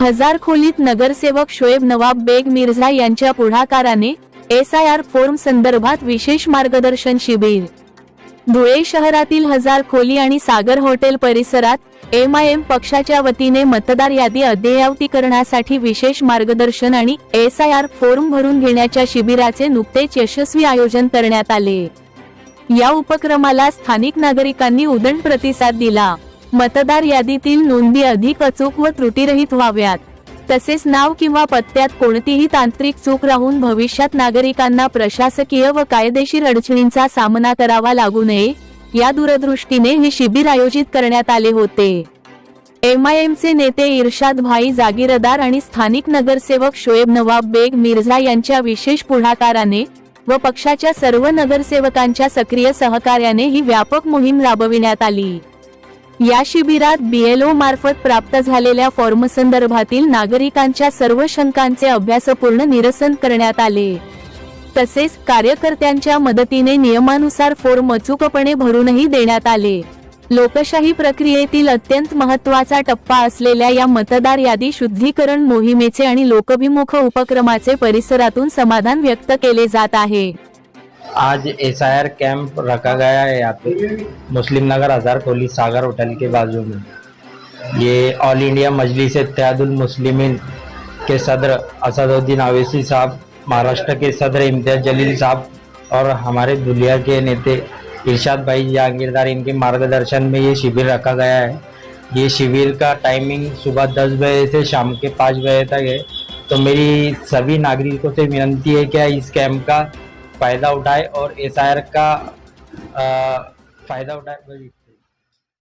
हजार खोलीत नगरसेवक शोएब नवाब बेग मिर्झा यांच्या पुढाकाराने SIR फॉर्म संदर्भात विशेष मार्गदर्शन शिबिर। धुळे शहरातील हजार खोली आणि सागर हॉटेल परिसरात MIM पक्षाच्या वतीने मतदार यादी अद्ययावतीकरणासाठी विशेष मार्गदर्शन आणि SIR फॉर्म भरून घेण्याच्या शिबिराचे नुकतेच यशस्वी आयोजन करण्यात आले। या उपक्रमाला स्थानिक नागरिकांनी उदंड प्रतिसाद दिला। मतदार यादीतील नोंदी अधिक अचूक व त्रुटीरहित व्हाव्यात, तसेच नाव किंवा पत्त्यात कोणतीही तांत्रिक चूक राहून भविष्यात नागरिकांना प्रशासकीय व कायदेशीर अडचणींचा सामना करावा लागू नये, या दूरदृष्टीने हे शिबिर आयोजित करण्यात आले होते। MIMचे नेते इर्शाद भाई जागीरदार आणि स्थानिक नगरसेवक शोएब नवाब बेग मिर्झा यांच्या विशेष पुढाकाराने व पक्षाच्या सर्व नगरसेवकांच्या सक्रिय सहकार्याने ही व्यापक मोहीम राबविण्यात आली। या शिबिरात BLO मार्फत प्राप्त झालेल्या फॉर्म संदर्भातील नागरिकांच्या सर्व शंकांचे अभ्यासपूर्ण निरसन करण्यात आले। तसेच कार्यकर्त्यांच्या मदतीने नियमानुसार फॉर्म अचूकपणे भरूनही देण्यात आले। लोकशाही प्रक्रियेतील अत्यंत महत्त्वाचा टप्पा असलेल्या या मतदार यादी शुद्धीकरण मोहिमेचे आणि लोकभिमुख उपक्रमाचे परिसरातून समाधान व्यक्त केले जात आहे। आज SIR कैंप रखा गया है यहाँ पे मुस्लिम नगर हजार खोली सागर होटल के बाजू में। ये ऑल इंडिया मजलिस इत्तेहादुल मुस्लिमीन के सदर असदुद्दीन अवैसी साहब, महाराष्ट्र के सदर इम्तियाज जलील साहब और हमारे धुलिया के नेते इरशाद भाई जागीरदार, इनके मार्गदर्शन में ये शिविर रखा गया है। ये शिविर का टाइमिंग सुबह 10 बजे से शाम के 5 बजे तक है। तो मेरी सभी नागरिकों से विनती है कि इस कैंप का फ़ायदा उठाए और SIR का फ़ायदा उठाए।